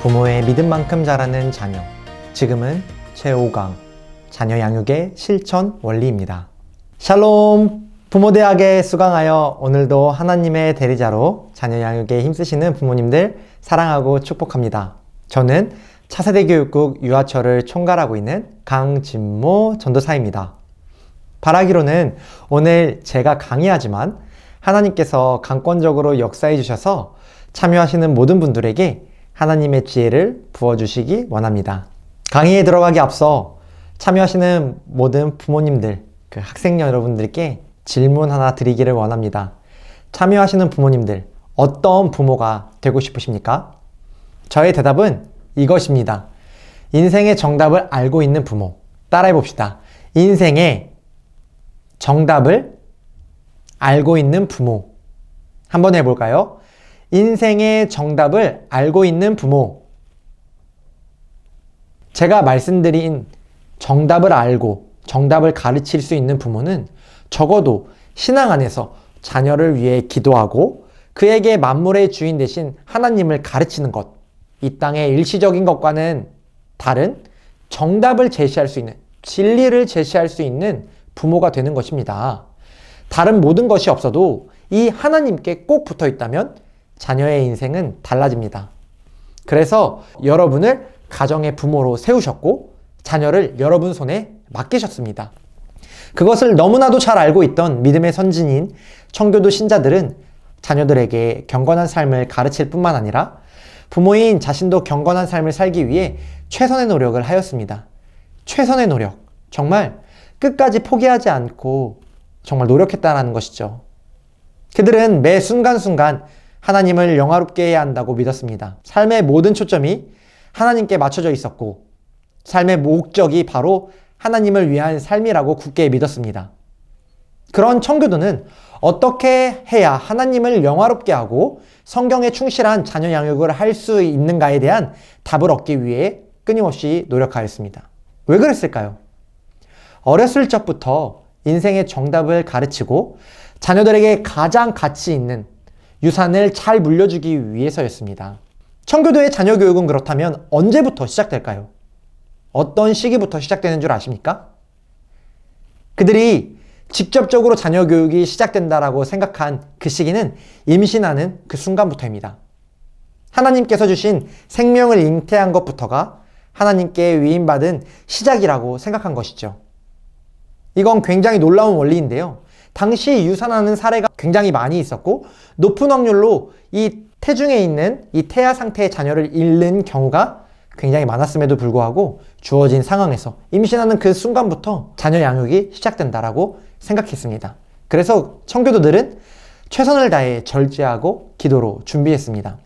부모의 믿음만큼 자라는 자녀. 지금은 제5강 자녀 양육의 실천 원리입니다. 샬롬! 부모대학에 수강하여 오늘도 하나님의 대리자로 자녀 양육에 힘쓰시는 부모님들 사랑하고 축복합니다. 저는 차세대 교육국 유아처를 총괄하고 있는 강진모 전도사입니다. 바라기로는 오늘 제가 강의하지만 하나님께서 강권적으로 역사해 주셔서 참여하시는 모든 분들에게 하나님의 지혜를 부어주시기 원합니다. 강의에 들어가기 앞서 참여하시는 모든 부모님들, 학생 여러분들께 질문 하나 드리기를 원합니다. 참여하시는 부모님들, 어떤 부모가 되고 싶으십니까? 저의 대답은 이것입니다. 인생의 정답을 알고 있는 부모. 따라해 봅시다. 인생의 정답을 알고 있는 부모. 한번 해볼까요? 인생의 정답을 알고 있는 부모. 제가 말씀드린 정답을 알고 정답을 가르칠 수 있는 부모는 적어도 신앙 안에서 자녀를 위해 기도하고 그에게 만물의 주인 되신 하나님을 가르치는 것, 이 땅의 일시적인 것과는 다른 정답을 제시할 수 있는, 진리를 제시할 수 있는 부모가 되는 것입니다. 다른 모든 것이 없어도 이 하나님께 꼭 붙어 있다면 자녀의 인생은 달라집니다. 그래서 여러분을 가정의 부모로 세우셨고 자녀를 여러분 손에 맡기셨습니다. 그것을 너무나도 잘 알고 있던 믿음의 선진인 청교도 신자들은 자녀들에게 경건한 삶을 가르칠 뿐만 아니라 부모인 자신도 경건한 삶을 살기 위해 최선의 노력을 하였습니다. 최선의 노력. 정말 끝까지 포기하지 않고 정말 노력했다는 것이죠. 그들은 매 순간순간 하나님을 영화롭게 해야 한다고 믿었습니다. 삶의 모든 초점이 하나님께 맞춰져 있었고 삶의 목적이 바로 하나님을 위한 삶이라고 굳게 믿었습니다. 그런 청교도는 어떻게 해야 하나님을 영화롭게 하고 성경에 충실한 자녀 양육을 할 수 있는가에 대한 답을 얻기 위해 끊임없이 노력하였습니다. 왜 그랬을까요? 어렸을 적부터 인생의 정답을 가르치고 자녀들에게 가장 가치 있는 유산을 잘 물려주기 위해서였습니다. 청교도의 자녀 교육은 그렇다면 언제부터 시작될까요? 어떤 시기부터 시작되는 줄 아십니까? 그들이 직접적으로 자녀 교육이 시작된다라고 생각한 그 시기는 임신하는 그 순간부터입니다. 하나님께서 주신 생명을 잉태한 것부터가 하나님께 위임받은 시작이라고 생각한 것이죠. 이건 굉장히 놀라운 원리인데요. 당시 유산하는 사례가 굉장히 많이 있었고 높은 확률로 이 태중에 있는 이 태아 상태의 자녀를 잃는 경우가 굉장히 많았음에도 불구하고 주어진 상황에서 임신하는 그 순간부터 자녀 양육이 시작된다라고 생각했습니다. 그래서 청교도들은 최선을 다해 절제하고 기도로 준비했습니다.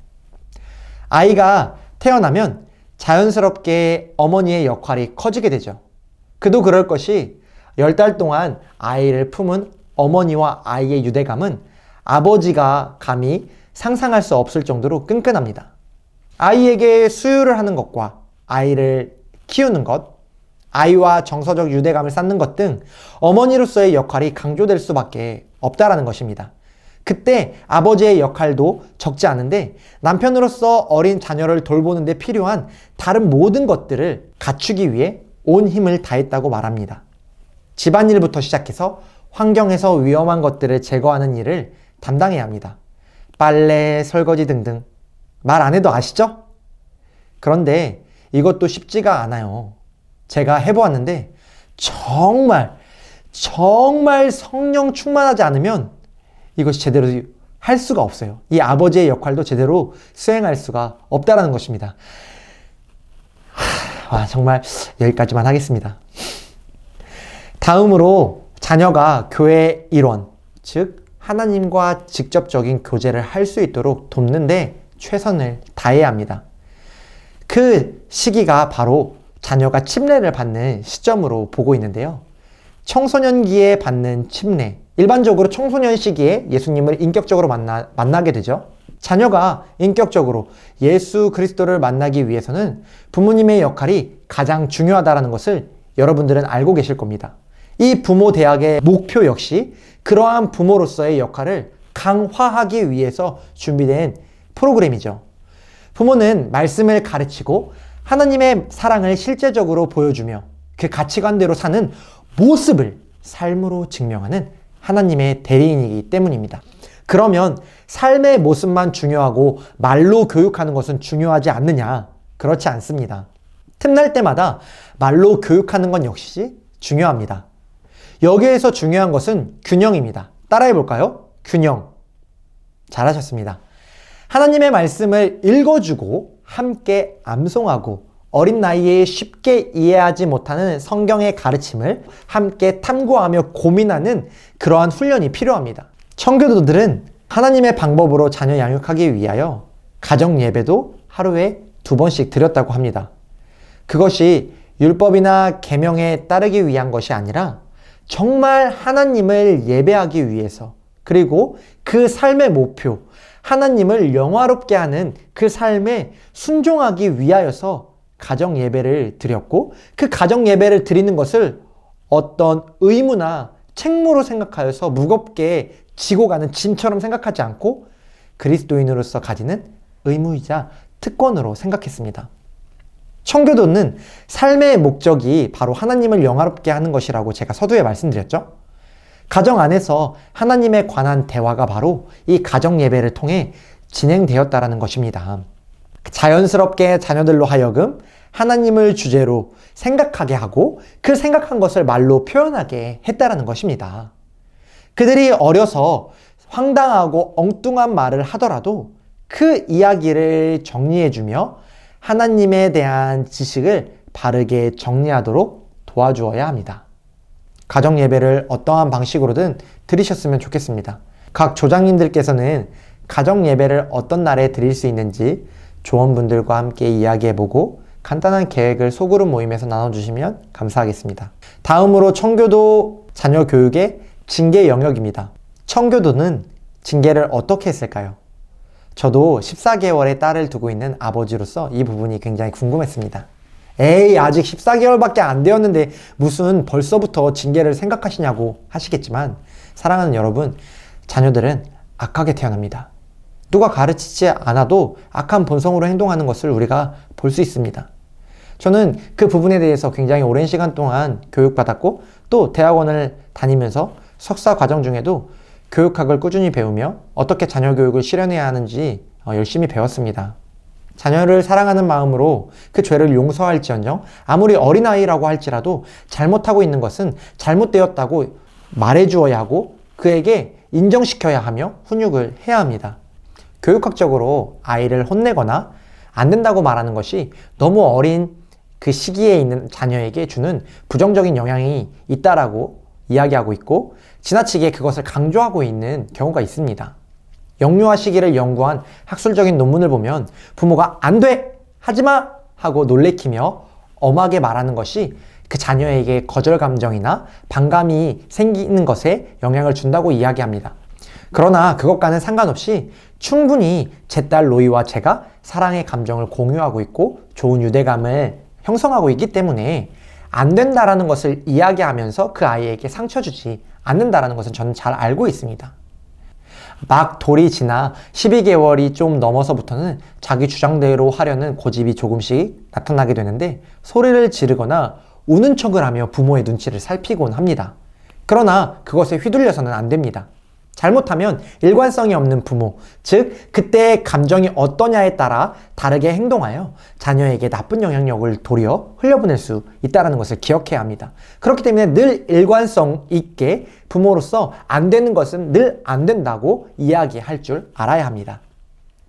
아이가 태어나면 자연스럽게 어머니의 역할이 커지게 되죠. 그도 그럴 것이 10달 동안 아이를 품은 어머니와 아이의 유대감은 아버지가 감히 상상할 수 없을 정도로 끈끈합니다. 아이에게 수유를 하는 것과 아이를 키우는 것, 아이와 정서적 유대감을 쌓는 것 등 어머니로서의 역할이 강조될 수밖에 없다라는 것입니다. 그때 아버지의 역할도 적지 않은데 남편으로서 어린 자녀를 돌보는 데 필요한 다른 모든 것들을 갖추기 위해 온 힘을 다했다고 말합니다. 집안일부터 시작해서 환경에서 위험한 것들을 제거하는 일을 담당해야 합니다. 빨래, 설거지 등등. 말 안 해도 아시죠? 그런데 이것도 쉽지가 않아요. 제가 해보았는데 정말 성령 충만하지 않으면 이것이 제대로 할 수가 없어요. 이 아버지의 역할도 제대로 수행할 수가 없다는 것입니다. 정말 여기까지만 하겠습니다. 다음으로 자녀가 교회의 일원, 즉 하나님과 직접적인 교제를 할 수 있도록 돕는데 최선을 다해야 합니다. 그 시기가 바로 자녀가 침례를 받는 시점으로 보고 있는데요. 청소년기에 받는 침례, 일반적으로 청소년 시기에 예수님을 인격적으로 만나게 되죠. 자녀가 인격적으로 예수 그리스도를 만나기 위해서는 부모님의 역할이 가장 중요하다는 것을 여러분들은 알고 계실 겁니다. 이 부모 대학의 목표 역시 그러한 부모로서의 역할을 강화하기 위해서 준비된 프로그램이죠. 부모는 말씀을 가르치고 하나님의 사랑을 실제적으로 보여주며 그 가치관대로 사는 모습을 삶으로 증명하는 하나님의 대리인이기 때문입니다. 그러면 삶의 모습만 중요하고 말로 교육하는 것은 중요하지 않느냐? 그렇지 않습니다. 틈날 때마다 말로 교육하는 건 역시 중요합니다. 여기에서 중요한 것은 균형입니다. 따라해 볼까요? 균형. 잘하셨습니다. 하나님의 말씀을 읽어주고 함께 암송하고 어린 나이에 쉽게 이해하지 못하는 성경의 가르침을 함께 탐구하며 고민하는 그러한 훈련이 필요합니다. 청교도들은 하나님의 방법으로 자녀 양육하기 위하여 가정 예배도 하루에 2번씩 드렸다고 합니다. 그것이 율법이나 계명에 따르기 위한 것이 아니라 정말 하나님을 예배하기 위해서, 그리고 그 삶의 목표, 하나님을 영화롭게 하는 그 삶에 순종하기 위하여서 가정 예배를 드렸고, 그 가정 예배를 드리는 것을 어떤 의무나 책무로 생각하여서 무겁게 지고 가는 짐처럼 생각하지 않고 그리스도인으로서 가지는 의무이자 특권으로 생각했습니다. 청교도는 삶의 목적이 바로 하나님을 영화롭게 하는 것이라고 제가 서두에 말씀드렸죠. 가정 안에서 하나님에 관한 대화가 바로 이 가정 예배를 통해 진행되었다라는 것입니다. 자연스럽게 자녀들로 하여금 하나님을 주제로 생각하게 하고 그 생각한 것을 말로 표현하게 했다라는 것입니다. 그들이 어려서 황당하고 엉뚱한 말을 하더라도 그 이야기를 정리해주며 하나님에 대한 지식을 바르게 정리하도록 도와주어야 합니다. 가정 예배를 어떠한 방식으로든 드리셨으면 좋겠습니다. 각 조장님들께서는 가정 예배를 어떤 날에 드릴 수 있는지 조원분들과 함께 이야기해보고 간단한 계획을 소그룹 모임에서 나눠주시면 감사하겠습니다. 다음으로 청교도 자녀 교육의 징계 영역입니다. 청교도는 징계를 어떻게 했을까요? 저도 14개월의 딸을 두고 있는 아버지로서 이 부분이 굉장히 궁금했습니다. 에이, 아직 14개월밖에 안 되었는데 무슨 벌써부터 징계를 생각하시냐고 하시겠지만, 사랑하는 여러분, 자녀들은 악하게 태어납니다. 누가 가르치지 않아도 악한 본성으로 행동하는 것을 우리가 볼 수 있습니다. 저는 그 부분에 대해서 굉장히 오랜 시간 동안 교육받았고, 또 대학원을 다니면서 석사 과정 중에도 교육학을 꾸준히 배우며 어떻게 자녀 교육을 실현해야 하는지 열심히 배웠습니다. 자녀를 사랑하는 마음으로 그 죄를 용서할지언정 아무리 어린아이라고 할지라도 잘못하고 있는 것은 잘못되었다고 말해주어야 하고 그에게 인정시켜야 하며 훈육을 해야 합니다. 교육학적으로 아이를 혼내거나 안 된다고 말하는 것이 너무 어린 그 시기에 있는 자녀에게 주는 부정적인 영향이 있다라고 이야기하고 있고, 지나치게 그것을 강조하고 있는 경우가 있습니다. 영유아 시기를 연구한 학술적인 논문을 보면 부모가 안 돼! 하지마! 하고 놀래키며 엄하게 말하는 것이 그 자녀에게 거절 감정이나 반감이 생기는 것에 영향을 준다고 이야기합니다. 그러나 그것과는 상관없이 충분히 제 딸 로이와 제가 사랑의 감정을 공유하고 있고 좋은 유대감을 형성하고 있기 때문에 안 된다라는 것을 이야기하면서 그 아이에게 상처 주지 않는다라는 것은 저는 잘 알고 있습니다. 막 돌이 지나 12개월이 좀 넘어서부터는 자기 주장대로 하려는 고집이 조금씩 나타나게 되는데, 소리를 지르거나 우는 척을 하며 부모의 눈치를 살피곤 합니다. 그러나 그것에 휘둘려서는 안 됩니다. 잘못하면 일관성이 없는 부모, 즉 그때의 감정이 어떠냐에 따라 다르게 행동하여 자녀에게 나쁜 영향력을 도리어 흘려보낼 수 있다는 것을 기억해야 합니다. 그렇기 때문에 늘 일관성 있게 부모로서 안 되는 것은 늘 안 된다고 이야기할 줄 알아야 합니다.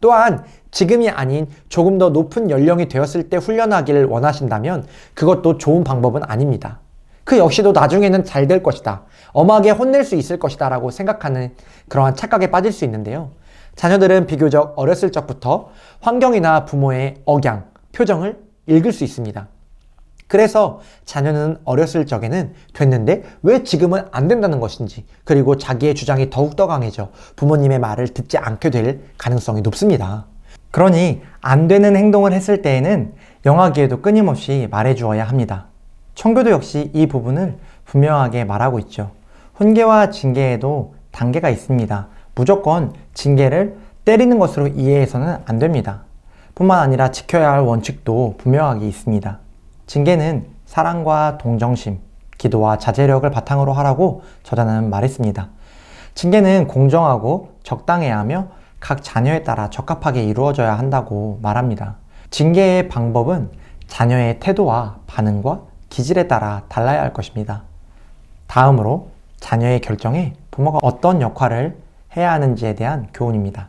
또한 지금이 아닌 조금 더 높은 연령이 되었을 때 훈련하기를 원하신다면 그것도 좋은 방법은 아닙니다. 그 역시도 나중에는 잘 될 것이다, 엄하게 혼낼 수 있을 것이다 라고 생각하는 그러한 착각에 빠질 수 있는데요. 자녀들은 비교적 어렸을 적부터 환경이나 부모의 억양, 표정을 읽을 수 있습니다. 그래서 자녀는 어렸을 적에는 됐는데 왜 지금은 안 된다는 것인지, 그리고 자기의 주장이 더욱더 강해져 부모님의 말을 듣지 않게 될 가능성이 높습니다. 그러니 안 되는 행동을 했을 때에는 영하기에도 끊임없이 말해주어야 합니다. 청교도 역시 이 부분을 분명하게 말하고 있죠. 훈계와 징계에도 단계가 있습니다. 무조건 징계를 때리는 것으로 이해해서는 안 됩니다. 뿐만 아니라 지켜야 할 원칙도 분명하게 있습니다. 징계는 사랑과 동정심, 기도와 자제력을 바탕으로 하라고 저자는 말했습니다. 징계는 공정하고 적당해야 하며 각 자녀에 따라 적합하게 이루어져야 한다고 말합니다. 징계의 방법은 자녀의 태도와 반응과 기질에 따라 달라야 할 것입니다. 다음으로 자녀의 결정에 부모가 어떤 역할을 해야 하는지에 대한 교훈입니다.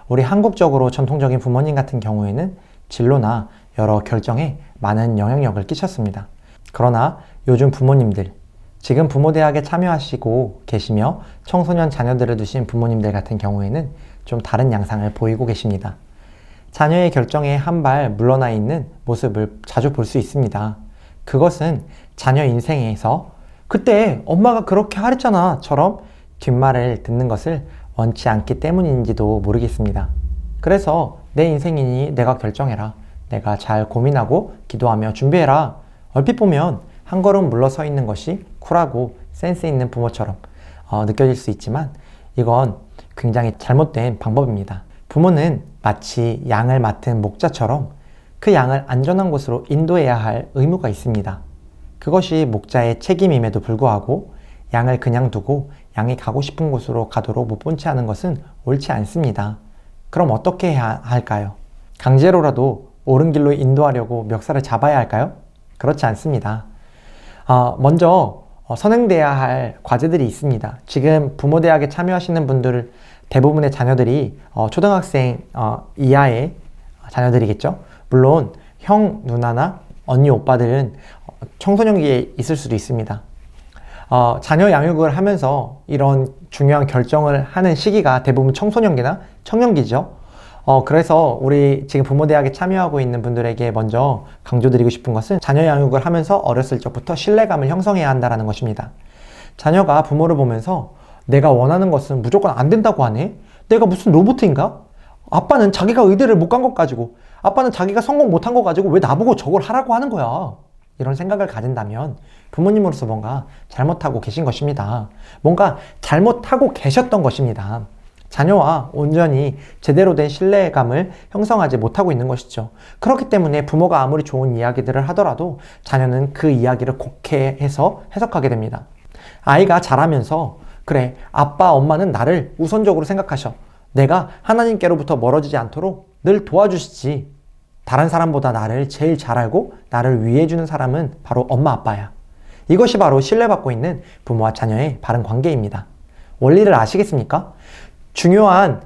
우리 한국적으로 전통적인 부모님 같은 경우에는 진로나 여러 결정에 많은 영향력을 끼쳤습니다. 그러나 요즘 부모님들, 지금 부모대학에 참여하시고 계시며 청소년 자녀들을 두신 부모님들 같은 경우에는 좀 다른 양상을 보이고 계십니다. 자녀의 결정에 한 발 물러나 있는 모습을 자주 볼 수 있습니다. 그것은 자녀 인생에서 그때 엄마가 그렇게 하랬잖아 처럼 뒷말을 듣는 것을 원치 않기 때문인지도 모르겠습니다. 그래서 내 인생이니 내가 결정해라. 내가 잘 고민하고 기도하며 준비해라. 얼핏 보면 한 걸음 물러서 있는 것이 쿨하고 센스 있는 부모처럼 느껴질 수 있지만 이건 굉장히 잘못된 방법입니다. 부모는 마치 양을 맡은 목자처럼 그 양을 안전한 곳으로 인도해야 할 의무가 있습니다. 그것이 목자의 책임임에도 불구하고 양을 그냥 두고 양이 가고 싶은 곳으로 가도록 못 본 채 하는 것은 옳지 않습니다. 그럼 어떻게 해야 할까요? 강제로라도 옳은 길로 인도하려고 멱살을 잡아야 할까요? 그렇지 않습니다. 먼저 선행돼야 할 과제들이 있습니다. 지금 부모대학에 참여하시는 분들 대부분의 자녀들이 초등학생 이하의 자녀들이겠죠. 물론 형, 누나나 언니, 오빠들은 청소년기에 있을 수도 있습니다. 자녀 양육을 하면서 이런 중요한 결정을 하는 시기가 대부분 청소년기나 청년기죠. 그래서 우리 지금 부모대학에 참여하고 있는 분들에게 먼저 강조드리고 싶은 것은 자녀 양육을 하면서 어렸을 적부터 신뢰감을 형성해야 한다는 것입니다. 자녀가 부모를 보면서 내가 원하는 것은 무조건 안 된다고 하네? 내가 무슨 로봇인가? 아빠는 자기가 의대를 못 간 것 가지고, 아빠는 자기가 성공 못한 거 가지고 왜 나보고 저걸 하라고 하는 거야? 이런 생각을 가진다면 부모님으로서 뭔가 잘못하고 계신 것입니다. 뭔가 잘못하고 계셨던 것입니다. 자녀와 온전히 제대로 된 신뢰감을 형성하지 못하고 있는 것이죠. 그렇기 때문에 부모가 아무리 좋은 이야기들을 하더라도 자녀는 그 이야기를 곡해해서 해석하게 됩니다. 아이가 자라면서 그래, 아빠, 엄마는 나를 우선적으로 생각하셔. 내가 하나님께로부터 멀어지지 않도록 늘 도와주시지. 다른 사람보다 나를 제일 잘 알고 나를 위해주는 사람은 바로 엄마, 아빠야. 이것이 바로 신뢰받고 있는 부모와 자녀의 바른 관계입니다. 원리를 아시겠습니까? 중요한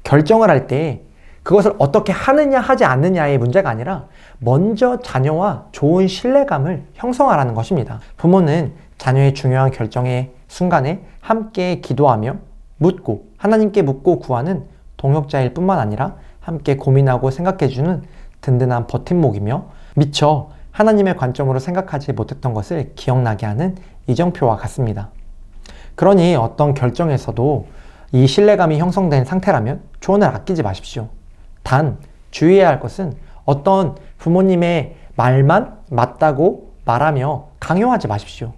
결정을 할 때 그것을 어떻게 하느냐 하지 않느냐의 문제가 아니라 먼저 자녀와 좋은 신뢰감을 형성하라는 것입니다. 부모는 자녀의 중요한 결정의 순간에 함께 기도하며 묻고 하나님께 묻고 구하는 동역자일 뿐만 아니라 함께 고민하고 생각해주는 든든한 버팀목이며 미처 하나님의 관점으로 생각하지 못했던 것을 기억나게 하는 이정표와 같습니다. 그러니 어떤 결정에서도 이 신뢰감이 형성된 상태라면 조언을 아끼지 마십시오. 단 주의해야 할 것은 어떤 부모님의 말만 맞다고 말하며 강요하지 마십시오.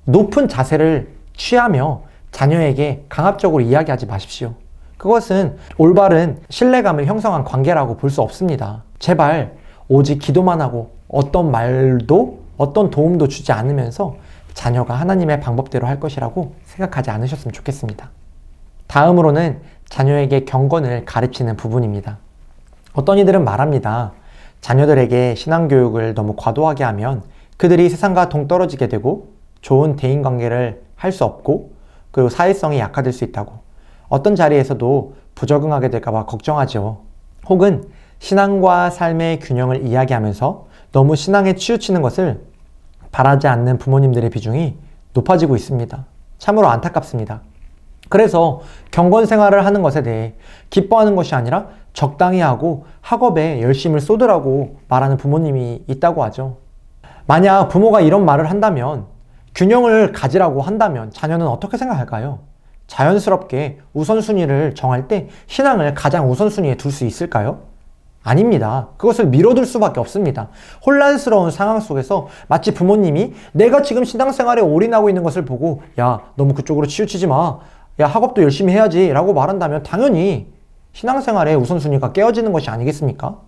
높은 자세를 취하며 자녀에게 강압적으로 이야기하지 마십시오. 그것은 올바른 신뢰감을 형성한 관계라고 볼 수 없습니다. 제발 오직 기도만 하고 어떤 말도 어떤 도움도 주지 않으면서 자녀가 하나님의 방법대로 할 것이라고 생각하지 않으셨으면 좋겠습니다. 다음으로는 자녀에게 경건을 가르치는 부분입니다. 어떤 이들은 말합니다. 자녀들에게 신앙교육을 너무 과도하게 하면 그들이 세상과 동떨어지게 되고 좋은 대인관계를 할 수 없고 그리고 사회성이 약화될 수 있다고. 어떤 자리에서도 부적응하게 될까봐 걱정하죠. 혹은 신앙과 삶의 균형을 이야기하면서 너무 신앙에 치우치는 것을 바라지 않는 부모님들의 비중이 높아지고 있습니다. 참으로 안타깝습니다. 그래서 경건 생활을 하는 것에 대해 기뻐하는 것이 아니라 적당히 하고 학업에 열심을 쏟으라고 말하는 부모님이 있다고 하죠. 만약 부모가 이런 말을 한다면, 균형을 가지라고 한다면 자녀는 어떻게 생각할까요? 자연스럽게 우선순위를 정할 때 신앙을 가장 우선순위에 둘 수 있을까요? 아닙니다. 그것을 미뤄둘 수밖에 없습니다. 혼란스러운 상황 속에서 마치 부모님이 내가 지금 신앙생활에 올인하고 있는 것을 보고 야, 너무 그쪽으로 치우치지 마. 야, 학업도 열심히 해야지 라고 말한다면 당연히 신앙생활의 우선순위가 깨어지는 것이 아니겠습니까?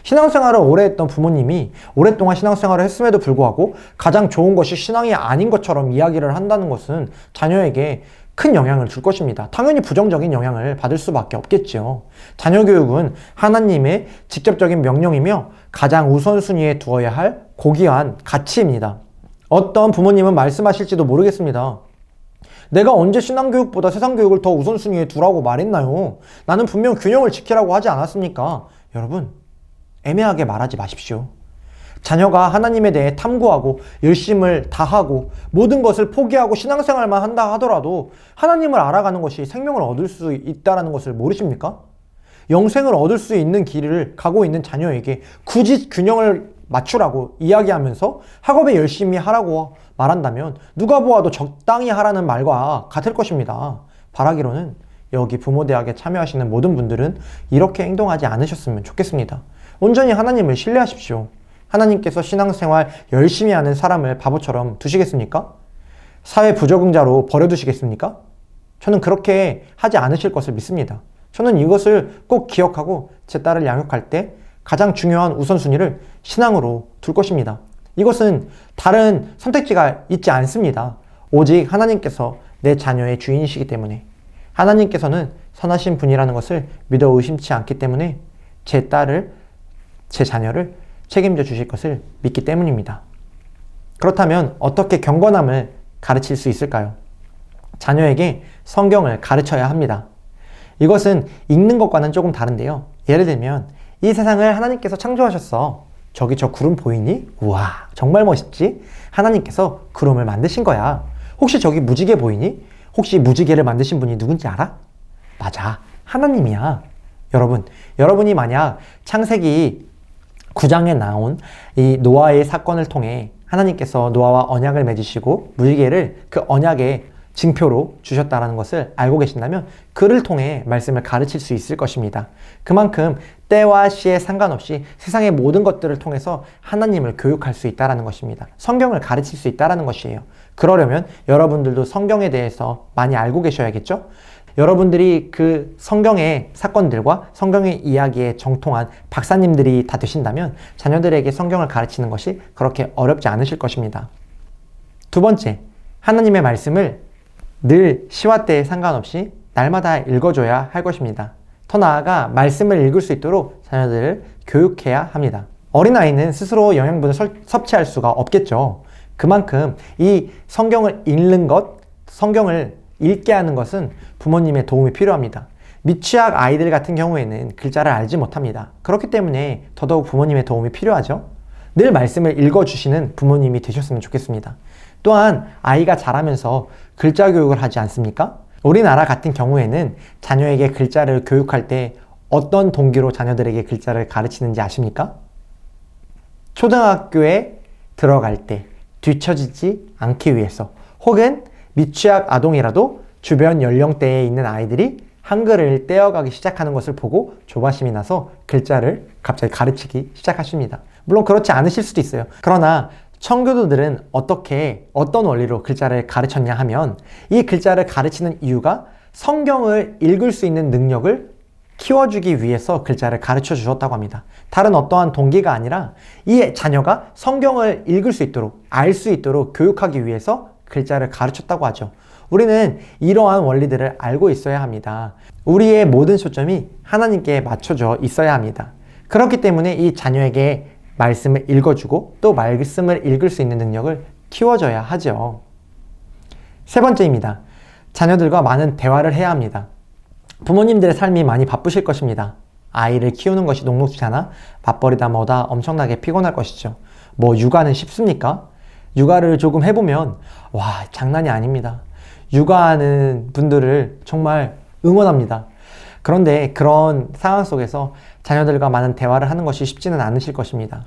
신앙생활을 오래 했던 부모님이 오랫동안 신앙생활을 했음에도 불구하고 가장 좋은 것이 신앙이 아닌 것처럼 이야기를 한다는 것은 자녀에게 큰 영향을 줄 것입니다. 당연히 부정적인 영향을 받을 수밖에 없겠죠. 자녀 교육은 하나님의 직접적인 명령이며 가장 우선순위에 두어야 할 고귀한 가치입니다. 어떤 부모님은 말씀하실지도 모르겠습니다. 내가 언제 신앙교육보다 세상교육을 더 우선순위에 두라고 말했나요? 나는 분명 균형을 지키라고 하지 않았습니까? 여러분, 애매하게 말하지 마십시오. 자녀가 하나님에 대해 탐구하고 열심을 다하고 모든 것을 포기하고 신앙생활만 한다 하더라도 하나님을 알아가는 것이 생명을 얻을 수 있다는 것을 모르십니까? 영생을 얻을 수 있는 길을 가고 있는 자녀에게 굳이 균형을 맞추라고 이야기하면서 학업에 열심히 하라고 말한다면 누가 보아도 적당히 하라는 말과 같을 것입니다. 바라기로는 여기 부모대학에 참여하시는 모든 분들은 이렇게 행동하지 않으셨으면 좋겠습니다. 온전히 하나님을 신뢰하십시오. 하나님께서 신앙생활 열심히 하는 사람을 바보처럼 두시겠습니까? 사회 부적응자로 버려두시겠습니까? 저는 그렇게 하지 않으실 것을 믿습니다. 저는 이것을 꼭 기억하고 제 딸을 양육할 때 가장 중요한 우선순위를 신앙으로 둘 것입니다. 이것은 다른 선택지가 있지 않습니다. 오직 하나님께서 내 자녀의 주인이시기 때문에, 하나님께서는 선하신 분이라는 것을 믿어 의심치 않기 때문에 제 자녀를 책임져 주실 것을 믿기 때문입니다. 그렇다면 어떻게 경건함을 가르칠 수 있을까요? 자녀에게 성경을 가르쳐야 합니다. 이것은 읽는 것과는 조금 다른데요. 예를 들면 이 세상을 하나님께서 창조하셨어. 저기 저 구름 보이니? 우와, 정말 멋있지? 하나님께서 구름을 만드신 거야. 혹시 저기 무지개 보이니? 혹시 무지개를 만드신 분이 누군지 알아? 맞아, 하나님이야. 여러분이 만약 창세기 9장에 나온 이 노아의 사건을 통해 하나님께서 노아와 언약을 맺으시고 무지개를 그 언약의 징표로 주셨다는 것을 알고 계신다면 그를 통해 말씀을 가르칠 수 있을 것입니다. 그만큼 때와 시에 상관없이 세상의 모든 것들을 통해서 하나님을 교육할 수 있다는 것입니다. 성경을 가르칠 수 있다는 것이에요. 그러려면 여러분들도 성경에 대해서 많이 알고 계셔야겠죠? 여러분들이 그 성경의 사건들과 성경의 이야기에 정통한 박사님들이 다 되신다면 자녀들에게 성경을 가르치는 것이 그렇게 어렵지 않으실 것입니다. 두 번째, 하나님의 말씀을 늘 시와 때에 상관없이 날마다 읽어줘야 할 것입니다. 더 나아가 말씀을 읽을 수 있도록 자녀들을 교육해야 합니다. 어린아이는 스스로 영양분을 섭취할 수가 없겠죠. 그만큼 이 성경을 읽는 것, 성경을 읽게 하는 것은 부모님의 도움이 필요합니다. 미취학 아이들 같은 경우에는 글자를 알지 못합니다. 그렇기 때문에 더더욱 부모님의 도움이 필요하죠. 늘 말씀을 읽어주시는 부모님이 되셨으면 좋겠습니다. 또한 아이가 자라면서 글자 교육을 하지 않습니까? 우리나라 같은 경우에는 자녀에게 글자를 교육할 때 어떤 동기로 자녀들에게 글자를 가르치는지 아십니까? 초등학교에 들어갈 때 뒤처지지 않기 위해서, 혹은 미취학 아동이라도 주변 연령대에 있는 아이들이 한글을 떼어가기 시작하는 것을 보고 조바심이 나서 글자를 갑자기 가르치기 시작하십니다. 물론 그렇지 않으실 수도 있어요. 그러나 청교도들은 어떤 원리로 글자를 가르쳤냐 하면 이 글자를 가르치는 이유가 성경을 읽을 수 있는 능력을 키워주기 위해서 글자를 가르쳐 주셨다고 합니다. 다른 어떠한 동기가 아니라 이 자녀가 성경을 읽을 수 있도록, 알 수 있도록 교육하기 위해서 글자를 가르쳤다고 하죠. 우리는 이러한 원리들을 알고 있어야 합니다. 우리의 모든 초점이 하나님께 맞춰져 있어야 합니다. 그렇기 때문에 이 자녀에게 말씀을 읽어주고 또 말씀을 읽을 수 있는 능력을 키워줘야 하죠. 세 번째입니다. 자녀들과 많은 대화를 해야 합니다. 부모님들의 삶이 많이 바쁘실 것입니다. 아이를 키우는 것이 녹록지 않아 맞벌이다 뭐다 엄청나게 피곤할 것이죠. 뭐 육아는 쉽습니까? 육아를 조금 해보면 와, 장난이 아닙니다. 육아하는 분들을 정말 응원합니다. 그런데 그런 상황 속에서 자녀들과 많은 대화를 하는 것이 쉽지는 않으실 것입니다.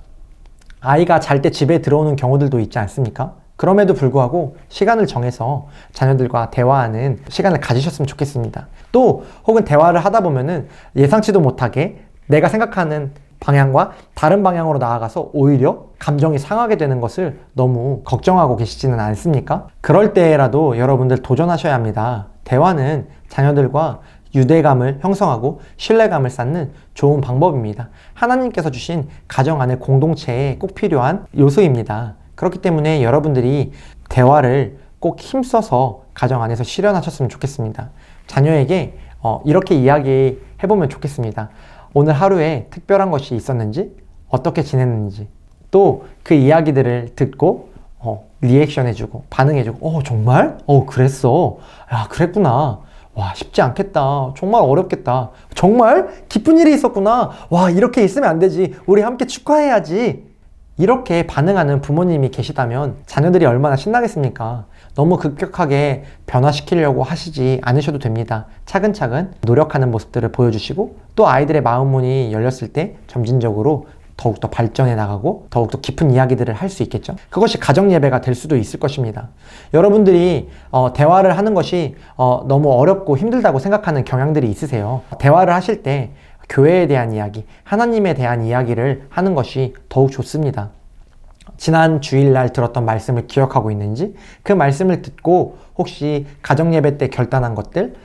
아이가 잘 때 집에 들어오는 경우들도 있지 않습니까? 그럼에도 불구하고 시간을 정해서 자녀들과 대화하는 시간을 가지셨으면 좋겠습니다. 또 혹은 대화를 하다 보면은 예상치도 못하게 내가 생각하는 방향과 다른 방향으로 나아가서 오히려 감정이 상하게 되는 것을 너무 걱정하고 계시지는 않습니까? 그럴 때라도 여러분들 도전하셔야 합니다. 대화는 자녀들과 유대감을 형성하고 신뢰감을 쌓는 좋은 방법입니다. 하나님께서 주신 가정 안의 공동체에 꼭 필요한 요소입니다. 그렇기 때문에 여러분들이 대화를 꼭 힘써서 가정 안에서 실현하셨으면 좋겠습니다. 자녀에게 이렇게 이야기해보면 좋겠습니다. 오늘 하루에 특별한 것이 있었는지, 어떻게 지냈는지, 또 그 이야기들을 듣고 리액션해주고 반응해주고 정말? 그랬어. 야, 그랬구나. 와, 쉽지 않겠다. 정말 어렵겠다. 정말 기쁜 일이 있었구나. 와, 이렇게 있으면 안 되지. 우리 함께 축하해야지. 이렇게 반응하는 부모님이 계시다면 자녀들이 얼마나 신나겠습니까? 너무 급격하게 변화시키려고 하시지 않으셔도 됩니다. 차근차근 노력하는 모습들을 보여주시고 또 아이들의 마음 문이 열렸을 때 점진적으로 더욱더 발전해 나가고 더욱더 깊은 이야기들을 할 수 있겠죠. 그것이 가정 예배가 될 수도 있을 것입니다. 여러분들이 대화를 하는 것이 너무 어렵고 힘들다고 생각하는 경향들이 있으세요. 대화를 하실 때 교회에 대한 이야기, 하나님에 대한 이야기를 하는 것이 더욱 좋습니다. 지난 주일날 들었던 말씀을 기억하고 있는지, 그 말씀을 듣고 혹시 가정 예배 때 결단한 것들,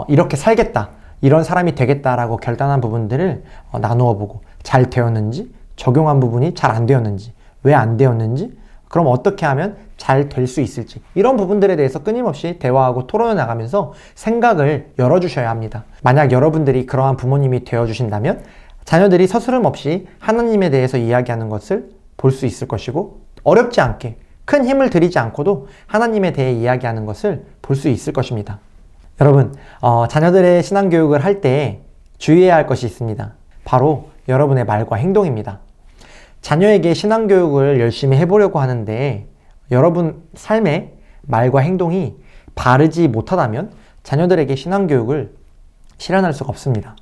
이렇게 살겠다, 이런 사람이 되겠다라고 결단한 부분들을 나누어 보고 잘 되었는지, 적용한 부분이 잘 안 되었는지, 왜 안 되었는지, 그럼 어떻게 하면 잘 될 수 있을지, 이런 부분들에 대해서 끊임없이 대화하고 토론해 나가면서 생각을 열어주셔야 합니다. 만약 여러분들이 그러한 부모님이 되어주신다면 자녀들이 서스름 없이 하나님에 대해서 이야기하는 것을 볼 수 있을 것이고, 어렵지 않게 큰 힘을 들이지 않고도 하나님에 대해 이야기하는 것을 볼 수 있을 것입니다. 여러분, 자녀들의 신앙교육을 할 때 주의해야 할 것이 있습니다. 바로 여러분의 말과 행동입니다. 자녀에게 신앙교육을 열심히 해보려고 하는데 여러분 삶의 말과 행동이 바르지 못하다면 자녀들에게 신앙교육을 실현할 수가 없습니다.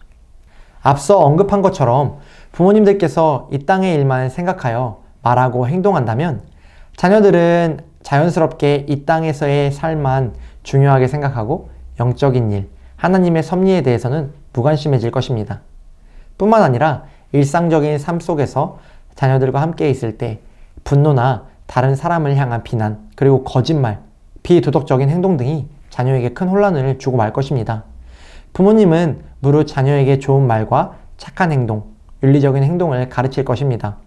앞서 언급한 것처럼 부모님들께서 이 땅의 일만 생각하여 말하고 행동한다면 자녀들은 자연스럽게 이 땅에서의 삶만 중요하게 생각하고 영적인 일, 하나님의 섭리에 대해서는 무관심해질 것입니다. 뿐만 아니라 일상적인 삶 속에서 자녀들과 함께 있을 때 분노나 다른 사람을 향한 비난, 그리고 거짓말, 비도덕적인 행동 등이 자녀에게 큰 혼란을 주고 말 것입니다. 부모님은 무릇 자녀에게 좋은 말과 착한 행동, 윤리적인 행동을 가르칠 것입니다.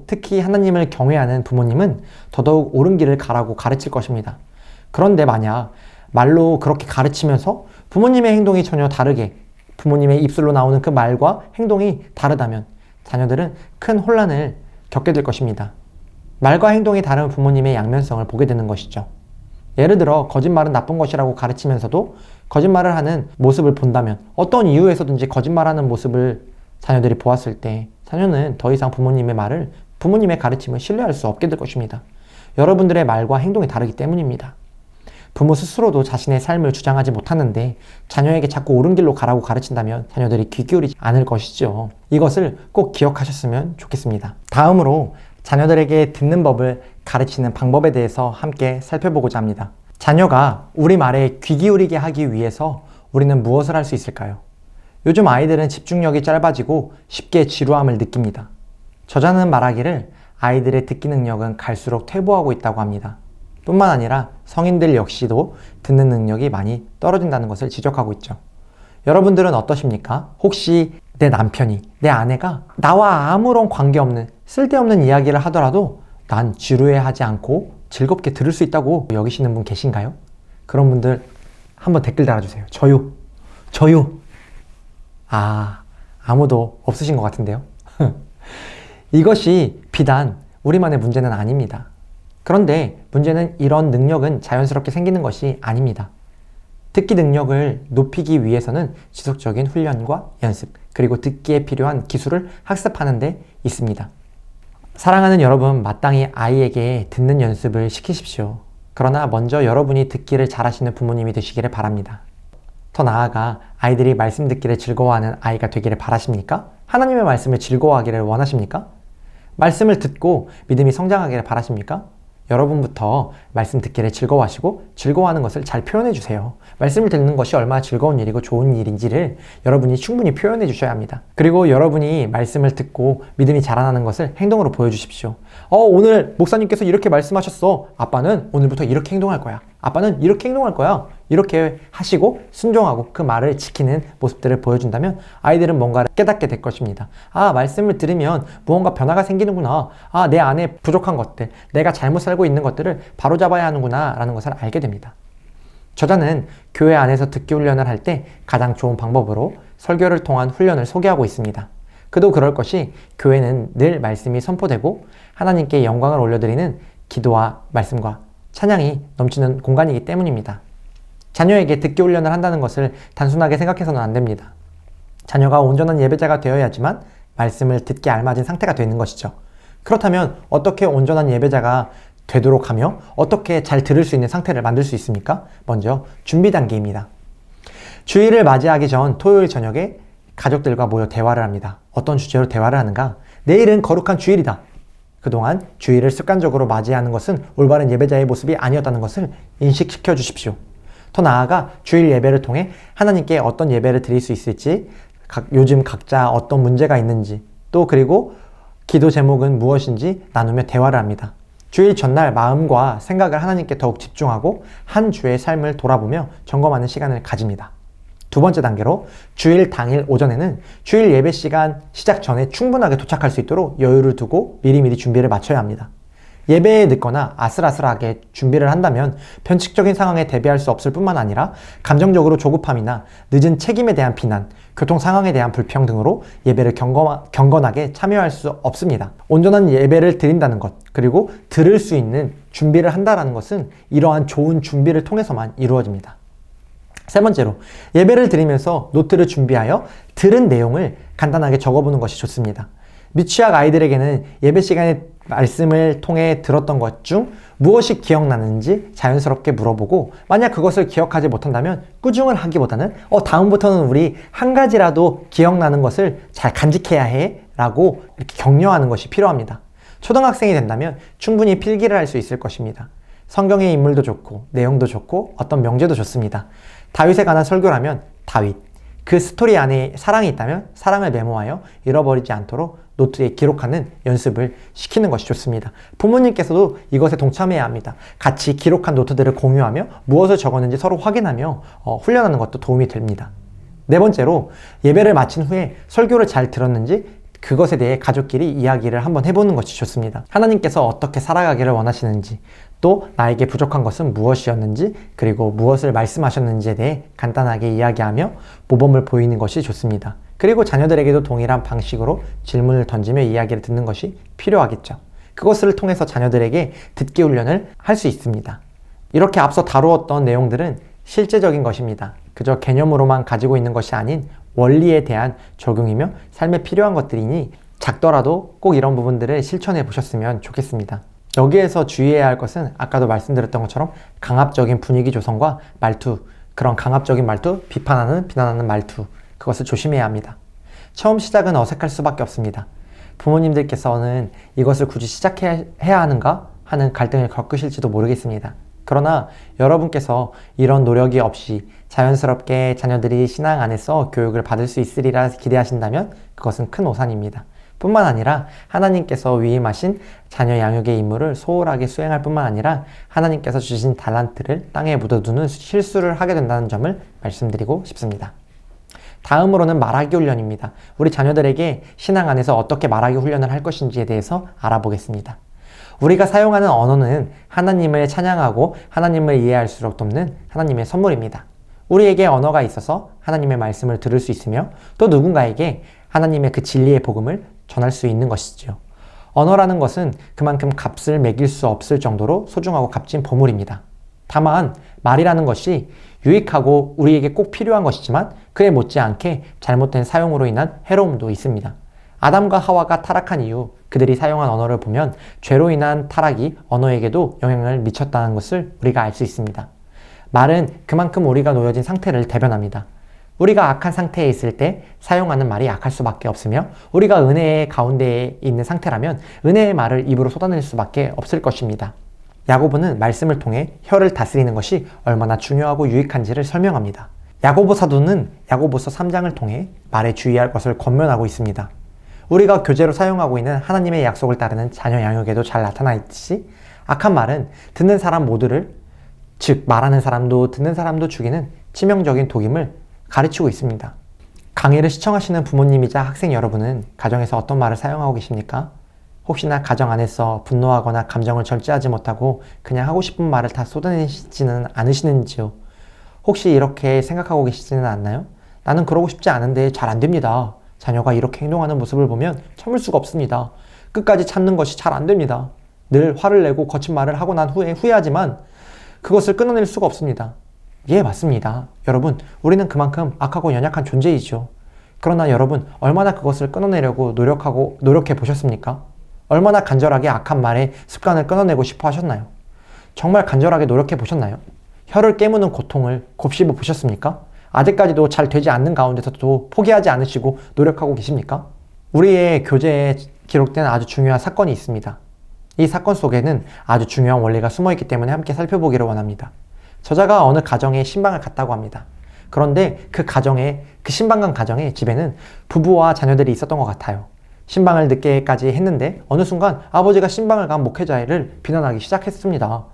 특히 하나님을 경외하는 부모님은 더더욱 옳은 길을 가라고 가르칠 것입니다. 그런데 만약 말로 그렇게 가르치면서 부모님의 행동이 전혀 다르게, 부모님의 입술로 나오는 그 말과 행동이 다르다면 자녀들은 큰 혼란을 겪게 될 것입니다. 말과 행동이 다른 부모님의 양면성을 보게 되는 것이죠. 예를 들어 거짓말은 나쁜 것이라고 가르치면서도 거짓말을 하는 모습을 본다면, 어떤 이유에서든지 거짓말하는 모습을 자녀들이 보았을 때 자녀는 더 이상 부모님의 말을, 부모님의 가르침을 신뢰할 수 없게 될 것입니다. 여러분들의 말과 행동이 다르기 때문입니다. 부모 스스로도 자신의 삶을 주장하지 못하는데 자녀에게 자꾸 옳은 길로 가라고 가르친다면 자녀들이 귀 기울이지 않을 것이죠. 이것을 꼭 기억하셨으면 좋겠습니다. 다음으로 자녀들에게 듣는 법을 가르치는 방법에 대해서 함께 살펴보고자 합니다. 자녀가 우리 말에 귀 기울이게 하기 위해서 우리는 무엇을 할 수 있을까요? 요즘 아이들은 집중력이 짧아지고 쉽게 지루함을 느낍니다. 저자는 말하기를 아이들의 듣기 능력은 갈수록 퇴보하고 있다고 합니다. 뿐만 아니라 성인들 역시도 듣는 능력이 많이 떨어진다는 것을 지적하고 있죠. 여러분들은 어떠십니까? 혹시 내 남편이, 내 아내가 나와 아무런 관계없는 쓸데없는 이야기를 하더라도 난 지루해하지 않고 즐겁게 들을 수 있다고 여기시는 분 계신가요? 그런 분들 한번 댓글 달아주세요. 저요. 아무도 없으신 것 같은데요. 이것이 비단 우리만의 문제는 아닙니다. 그런데 문제는 이런 능력은 자연스럽게 생기는 것이 아닙니다. 듣기 능력을 높이기 위해서는 지속적인 훈련과 연습, 그리고 듣기에 필요한 기술을 학습하는 데 있습니다. 사랑하는 여러분, 마땅히 아이에게 듣는 연습을 시키십시오. 그러나 먼저 여러분이 듣기를 잘하시는 부모님이 되시기를 바랍니다. 더 나아가 아이들이 말씀 듣기를 즐거워하는 아이가 되기를 바라십니까? 하나님의 말씀을 즐거워하기를 원하십니까? 말씀을 듣고 믿음이 성장하기를 바라십니까? 여러분부터 말씀 듣기를 즐거워하시고 즐거워하는 것을 잘 표현해 주세요. 말씀을 듣는 것이 얼마나 즐거운 일이고 좋은 일인지를 여러분이 충분히 표현해 주셔야 합니다. 그리고 여러분이 말씀을 듣고 믿음이 자라나는 것을 행동으로 보여주십시오. 오늘 목사님께서 이렇게 말씀하셨어. 아빠는 오늘부터 이렇게 행동할 거야. 아빠는 이렇게 행동할 거야. 이렇게 하시고 순종하고 그 말을 지키는 모습들을 보여준다면 아이들은 뭔가를 깨닫게 될 것입니다. 아, 말씀을 들으면 무언가 변화가 생기는구나. 아, 내 안에 부족한 것들, 내가 잘못 살고 있는 것들을 바로잡아야 하는구나 라는 것을 알게 됩니다. 저자는 교회 안에서 듣기 훈련을 할 때 가장 좋은 방법으로 설교를 통한 훈련을 소개하고 있습니다. 그도 그럴 것이 교회는 늘 말씀이 선포되고 하나님께 영광을 올려드리는 기도와 말씀과 찬양이 넘치는 공간이기 때문입니다. 자녀에게 듣기 훈련을 한다는 것을 단순하게 생각해서는 안 됩니다. 자녀가 온전한 예배자가 되어야지만 말씀을 듣게 알맞은 상태가 되는 것이죠. 그렇다면 어떻게 온전한 예배자가 되도록 하며 어떻게 잘 들을 수 있는 상태를 만들 수 있습니까? 먼저 준비 단계입니다. 주일을 맞이하기 전 토요일 저녁에 가족들과 모여 대화를 합니다. 어떤 주제로 대화를 하는가? 내일은 거룩한 주일이다. 그동안 주일을 습관적으로 맞이하는 것은 올바른 예배자의 모습이 아니었다는 것을 인식시켜 주십시오. 더 나아가 주일 예배를 통해 하나님께 어떤 예배를 드릴 수 있을지, 요즘 각자 어떤 문제가 있는지, 또 그리고 기도 제목은 무엇인지 나누며 대화를 합니다. 주일 전날 마음과 생각을 하나님께 더욱 집중하고 한 주의 삶을 돌아보며 점검하는 시간을 가집니다. 두 번째 단계로 주일 당일 오전에는 주일 예배 시간 시작 전에 충분하게 도착할 수 있도록 여유를 두고 미리미리 준비를 마쳐야 합니다. 예배에 늦거나 아슬아슬하게 준비를 한다면 변칙적인 상황에 대비할 수 없을 뿐만 아니라 감정적으로 조급함이나 늦은 책임에 대한 비난, 교통 상황에 대한 불평 등으로 예배를 경건하게 참여할 수 없습니다. 온전한 예배를 드린다는 것, 그리고 들을 수 있는 준비를 한다는 것은 이러한 좋은 준비를 통해서만 이루어집니다. 세 번째로, 예배를 드리면서 노트를 준비하여 들은 내용을 간단하게 적어보는 것이 좋습니다. 미취학 아이들에게는 예배 시간에 말씀을 통해 들었던 것 중 무엇이 기억나는지 자연스럽게 물어보고, 만약 그것을 기억하지 못한다면 꾸중을 하기보다는 다음부터는 우리 한 가지라도 기억나는 것을 잘 간직해야 해 라고 이렇게 격려하는 것이 필요합니다. 초등학생이 된다면 충분히 필기를 할 수 있을 것입니다. 성경의 인물도 좋고 내용도 좋고 어떤 명제도 좋습니다. 다윗에 관한 설교라면 다윗, 그 스토리 안에 사랑이 있다면 사랑을 메모하여 잃어버리지 않도록 노트에 기록하는 연습을 시키는 것이 좋습니다. 부모님께서도 이것에 동참해야 합니다. 같이 기록한 노트들을 공유하며 무엇을 적었는지 서로 확인하며 훈련하는 것도 도움이 됩니다. 네 번째로, 예배를 마친 후에 설교를 잘 들었는지 그것에 대해 가족끼리 이야기를 한번 해보는 것이 좋습니다. 하나님께서 어떻게 살아가기를 원하시는지, 또 나에게 부족한 것은 무엇이었는지, 그리고 무엇을 말씀하셨는지에 대해 간단하게 이야기하며 모범을 보이는 것이 좋습니다. 그리고 자녀들에게도 동일한 방식으로 질문을 던지며 이야기를 듣는 것이 필요하겠죠. 그것을 통해서 자녀들에게 듣기 훈련을 할 수 있습니다. 이렇게 앞서 다루었던 내용들은 실제적인 것입니다. 그저 개념으로만 가지고 있는 것이 아닌 원리에 대한 적용이며 삶에 필요한 것들이니 작더라도 꼭 이런 부분들을 실천해 보셨으면 좋겠습니다. 여기에서 주의해야 할 것은 아까도 말씀드렸던 것처럼 강압적인 분위기 조성과 말투, 그런 강압적인 말투, 비난하는 말투, 그것을 조심해야 합니다. 처음 시작은 어색할 수밖에 없습니다. 부모님들께서는 이것을 굳이 시작해야 하는가 하는 갈등을 겪으실지도 모르겠습니다. 그러나 여러분께서 이런 노력이 없이 자연스럽게 자녀들이 신앙 안에서 교육을 받을 수 있으리라 기대하신다면 그것은 큰 오산입니다. 뿐만 아니라 하나님께서 위임하신 자녀 양육의 임무를 소홀하게 수행할 뿐만 아니라 하나님께서 주신 달란트를 땅에 묻어두는 실수를 하게 된다는 점을 말씀드리고 싶습니다. 다음으로는 말하기 훈련입니다. 우리 자녀들에게 신앙 안에서 어떻게 말하기 훈련을 할 것인지에 대해서 알아보겠습니다. 우리가 사용하는 언어는 하나님을 찬양하고 하나님을 이해할수록 돕는 하나님의 선물입니다. 우리에게 언어가 있어서 하나님의 말씀을 들을 수 있으며 또 누군가에게 하나님의 그 진리의 복음을 전할 수 있는 것이죠. 언어라는 것은 그만큼 값을 매길 수 없을 정도로 소중하고 값진 보물입니다. 다만 말이라는 것이 유익하고 우리에게 꼭 필요한 것이지만 그에 못지않게 잘못된 사용으로 인한 해로움도 있습니다. 아담과 하와가 타락한 이후 그들이 사용한 언어를 보면 죄로 인한 타락이 언어에게도 영향을 미쳤다는 것을 우리가 알 수 있습니다. 말은 그만큼 우리가 놓여진 상태를 대변합니다. 우리가 악한 상태에 있을 때 사용하는 말이 악할 수밖에 없으며 우리가 은혜의 가운데에 있는 상태라면 은혜의 말을 입으로 쏟아낼 수밖에 없을 것입니다. 야고보는 말씀을 통해 혀를 다스리는 것이 얼마나 중요하고 유익한지를 설명합니다. 야고보 사도는 야고보서 3장을 통해 말에 주의할 것을 권면하고 있습니다. 우리가 교재로 사용하고 있는 하나님의 약속을 따르는 자녀 양육에도 잘 나타나 있듯이 악한 말은 듣는 사람 모두를 즉 말하는 사람도 듣는 사람도 죽이는 치명적인 독임을 가르치고 있습니다. 강의를 시청하시는 부모님이자 학생 여러분은 가정에서 어떤 말을 사용하고 계십니까? 혹시나 가정 안에서 분노하거나 감정을 절제하지 못하고 그냥 하고 싶은 말을 다 쏟아내시지는 않으시는지요? 혹시 이렇게 생각하고 계시지는 않나요? 나는 그러고 싶지 않은데 잘 안 됩니다. 자녀가 이렇게 행동하는 모습을 보면 참을 수가 없습니다. 끝까지 참는 것이 잘 안 됩니다. 늘 화를 내고 거친 말을 하고 난 후에 후회하지만 그것을 끊어낼 수가 없습니다. 예, 맞습니다. 여러분, 우리는 그만큼 악하고 연약한 존재이죠. 그러나 여러분, 얼마나 그것을 끊어내려고 노력해 보셨습니까? 얼마나 간절하게 악한 말의 습관을 끊어내고 싶어 하셨나요? 정말 간절하게 노력해 보셨나요? 혀를 깨무는 고통을 곱씹어 보셨습니까? 아직까지도 잘 되지 않는 가운데서도 포기하지 않으시고 노력하고 계십니까? 우리의 교재에 기록된 아주 중요한 사건이 있습니다. 이 사건 속에는 아주 중요한 원리가 숨어 있기 때문에 함께 살펴보기를 원합니다. 저자가 어느 가정에 신방을 갔다고 합니다. 그런데 그 신방 간 가정의 집에는 부부와 자녀들이 있었던 것 같아요. 신방을 늦게까지 했는데 어느 순간 아버지가 신방을 간 목회자를 비난하기 시작했습니다.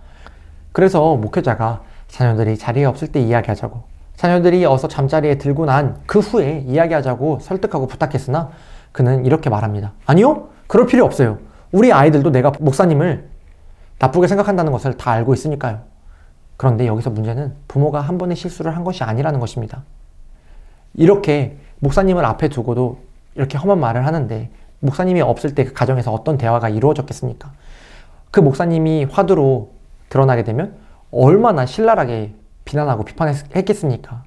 그래서 목회자가 자녀들이 자리에 없을 때 이야기하자고, 자녀들이 어서 잠자리에 들고 난 그 후에 이야기하자고 설득하고 부탁했으나 그는 이렇게 말합니다. 아니요, 그럴 필요 없어요. 우리 아이들도 내가 목사님을 나쁘게 생각한다는 것을 다 알고 있으니까요. 그런데 여기서 문제는 부모가 한 번의 실수를 한 것이 아니라는 것입니다. 이렇게 목사님을 앞에 두고도 이렇게 험한 말을 하는데 목사님이 없을 때 그 가정에서 어떤 대화가 이루어졌겠습니까? 그 목사님이 화두로 드러나게 되면 얼마나 신랄하게 비난하고 비판했겠습니까?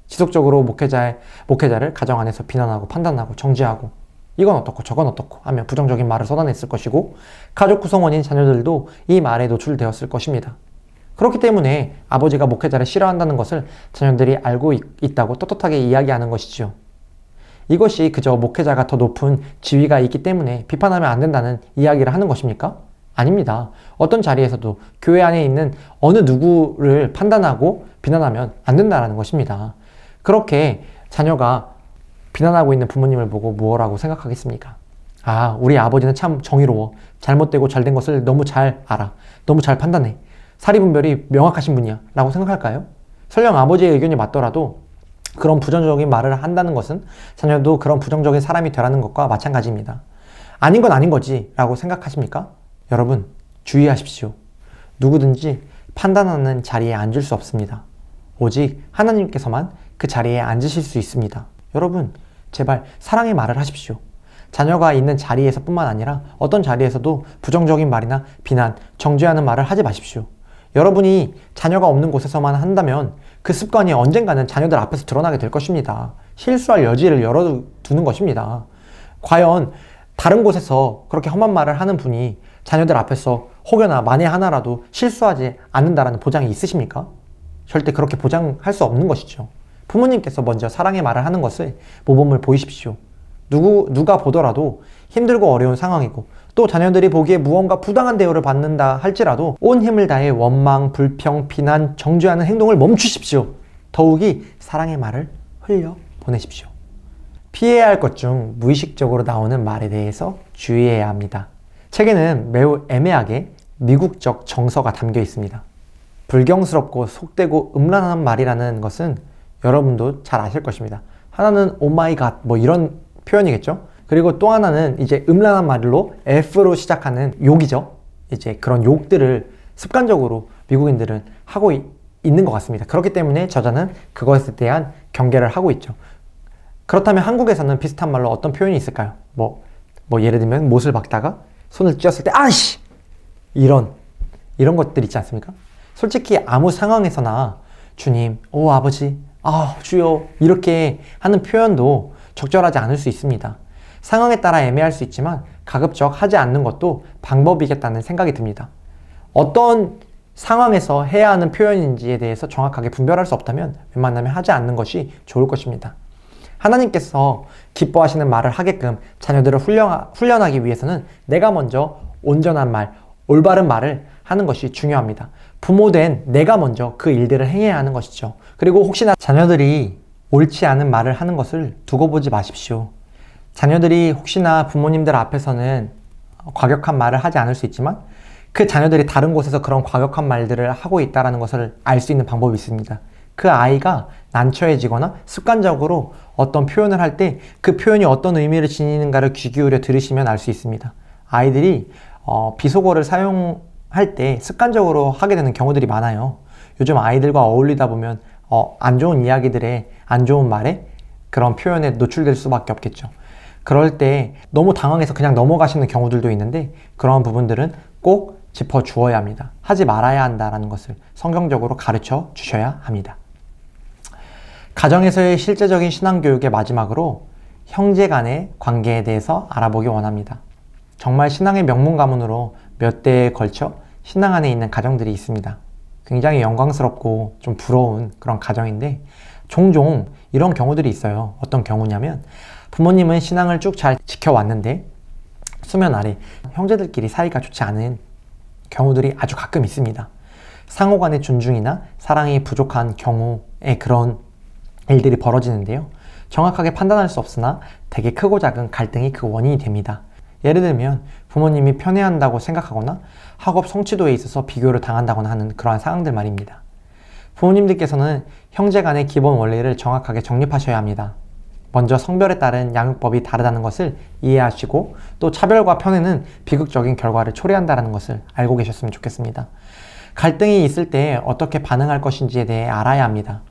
지속적으로 목회자를 가정 안에서 비난하고 판단하고 정죄하고 이건 어떻고 저건 어떻고 하며 부정적인 말을 쏟아냈을 것이고 가족 구성원인 자녀들도 이 말에 노출되었을 것입니다. 그렇기 때문에 아버지가 목회자를 싫어한다는 것을 자녀들이 알고 있다고 떳떳하게 이야기하는 것이지요. 이것이 그저 목회자가 더 높은 지위가 있기 때문에 비판하면 안 된다는 이야기를 하는 것입니까? 아닙니다. 어떤 자리에서도 교회 안에 있는 어느 누구를 판단하고 비난하면 안 된다는 것입니다. 그렇게 자녀가 비난하고 있는 부모님을 보고 무엇라고 생각하겠습니까? 아, 우리 아버지는 참 정의로워. 잘못되고 잘된 것을 너무 잘 알아. 너무 잘 판단해. 사리분별이 명확하신 분이야. 라고 생각할까요? 설령 아버지의 의견이 맞더라도 그런 부정적인 말을 한다는 것은 자녀도 그런 부정적인 사람이 되라는 것과 마찬가지입니다. 아닌 건 아닌 거지 라고 생각하십니까? 여러분, 주의하십시오. 누구든지 판단하는 자리에 앉을 수 없습니다. 오직 하나님께서만 그 자리에 앉으실 수 있습니다. 여러분, 제발 사랑의 말을 하십시오. 자녀가 있는 자리에서 뿐만 아니라 어떤 자리에서도 부정적인 말이나 비난, 정죄하는 말을 하지 마십시오. 여러분이 자녀가 없는 곳에서만 한다면 그 습관이 언젠가는 자녀들 앞에서 드러나게 될 것입니다. 실수할 여지를 열어두는 것입니다. 과연 다른 곳에서 그렇게 험한 말을 하는 분이 자녀들 앞에서 혹여나 만에 하나라도 실수하지 않는다라는 보장이 있으십니까? 절대 그렇게 보장할 수 없는 것이죠. 부모님께서 먼저 사랑의 말을 하는 것을 모범을 보이십시오. 누가 보더라도 힘들고 어려운 상황이고 또 자녀들이 보기에 무언가 부당한 대우를 받는다 할지라도 온 힘을 다해 원망, 불평, 비난, 정죄하는 행동을 멈추십시오. 더욱이 사랑의 말을 흘려 보내십시오. 피해야 할 것 중 무의식적으로 나오는 말에 대해서 주의해야 합니다. 책에는 매우 애매하게 미국적 정서가 담겨 있습니다. 불경스럽고 속되고 음란한 말이라는 것은 여러분도 잘 아실 것입니다. 하나는 오 마이 갓 뭐 이런 표현이겠죠. 그리고 또 하나는 이제 음란한 말로 F로 시작하는 욕이죠. 이제 그런 욕들을 습관적으로 미국인들은 하고 있는 것 같습니다. 그렇기 때문에 저자는 그것에 대한 경계를 하고 있죠. 그렇다면 한국에서는 비슷한 말로 어떤 표현이 있을까요? 뭐 예를 들면 못을 박다가 손을 찧었을 때 아이씨! 이런 것들 있지 않습니까? 솔직히 아무 상황에서나 주님, 오 아버지, 아 주여 이렇게 하는 표현도 적절하지 않을 수 있습니다. 상황에 따라 애매할 수 있지만 가급적 하지 않는 것도 방법이겠다는 생각이 듭니다. 어떤 상황에서 해야 하는 표현인지에 대해서 정확하게 분별할 수 없다면 웬만하면 하지 않는 것이 좋을 것입니다. 하나님께서 기뻐하시는 말을 하게끔 자녀들을 훈련하기 위해서는 내가 먼저 온전한 말, 올바른 말을 하는 것이 중요합니다. 부모된 내가 먼저 그 일들을 행해야 하는 것이죠. 그리고 혹시나 자녀들이 옳지 않은 말을 하는 것을 두고 보지 마십시오. 자녀들이 혹시나 부모님들 앞에서는 과격한 말을 하지 않을 수 있지만 그 자녀들이 다른 곳에서 그런 과격한 말들을 하고 있다는 것을 알 수 있는 방법이 있습니다. 그 아이가 난처해지거나 습관적으로 어떤 표현을 할 때 그 표현이 어떤 의미를 지니는가를 귀 기울여 들으시면 알 수 있습니다. 아이들이 비속어를 사용할 때 습관적으로 하게 되는 경우들이 많아요. 요즘 아이들과 어울리다 보면 안 좋은 이야기들에, 안 좋은 말에, 그런 표현에 노출될 수밖에 없겠죠. 그럴 때 너무 당황해서 그냥 넘어가시는 경우들도 있는데, 그런 부분들은 꼭 짚어 주어야 합니다. 하지 말아야 한다는 것을 성경적으로 가르쳐 주셔야 합니다. 가정에서의 실제적인 신앙교육의 마지막으로 형제 간의 관계에 대해서 알아보기 원합니다. 정말 신앙의 명문 가문으로 몇 대에 걸쳐 신앙 안에 있는 가정들이 있습니다. 굉장히 영광스럽고 좀 부러운 그런 가정인데, 종종 이런 경우들이 있어요. 어떤 경우냐면, 부모님은 신앙을 쭉 잘 지켜왔는데 수면 아래 형제들끼리 사이가 좋지 않은 경우들이 아주 가끔 있습니다. 상호 간의 존중이나 사랑이 부족한 경우에 그런 일들이 벌어지는데요. 정확하게 판단할 수 없으나 되게 크고 작은 갈등이 그 원인이 됩니다. 예를 들면 부모님이 편애한다고 생각하거나 학업 성취도에 있어서 비교를 당한다거나 하는 그러한 상황들 말입니다. 부모님들께서는 형제 간의 기본 원리를 정확하게 정립하셔야 합니다. 먼저 성별에 따른 양육법이 다르다는 것을 이해하시고, 또 차별과 편애는 비극적인 결과를 초래한다는 것을 알고 계셨으면 좋겠습니다. 갈등이 있을 때 어떻게 반응할 것인지에 대해 알아야 합니다.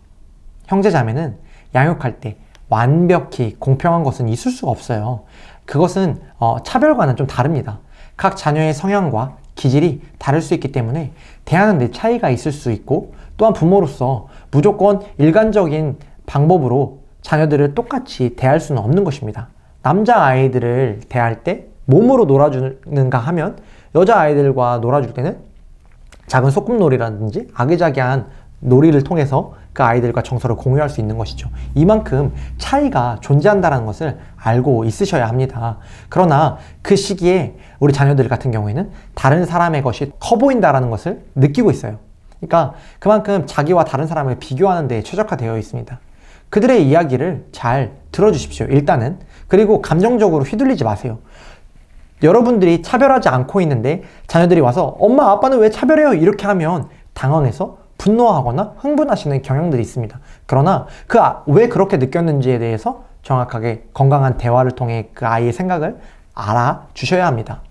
형제자매는 양육할 때 완벽히 공평한 것은 있을 수가 없어요. 그것은 차별과는 좀 다릅니다. 각 자녀의 성향과 기질이 다를 수 있기 때문에 대하는 데 차이가 있을 수 있고, 또한 부모로서 무조건 일관적인 방법으로 자녀들을 똑같이 대할 수는 없는 것입니다. 남자아이들을 대할 때 몸으로 놀아주는가 하면, 여자아이들과 놀아줄 때는 작은 소꿉놀이라든지 아기자기한 놀이를 통해서 그 아이들과 정서를 공유할 수 있는 것이죠. 이만큼 차이가 존재한다는 것을 알고 있으셔야 합니다. 그러나 그 시기에 우리 자녀들 같은 경우에는 다른 사람의 것이 커 보인다는 것을 느끼고 있어요. 그러니까 그만큼 자기와 다른 사람을 비교하는 데 최적화되어 있습니다. 그들의 이야기를 잘 들어주십시오. 일단은. 그리고 감정적으로 휘둘리지 마세요. 여러분들이 차별하지 않고 있는데 자녀들이 와서 엄마 아빠는 왜 차별해요? 이렇게 하면 당황해서 분노하거나 흥분하시는 경향들이 있습니다. 그러나 왜 그렇게 느꼈는지에 대해서 정확하게 건강한 대화를 통해 그 아이의 생각을 알아주셔야 합니다.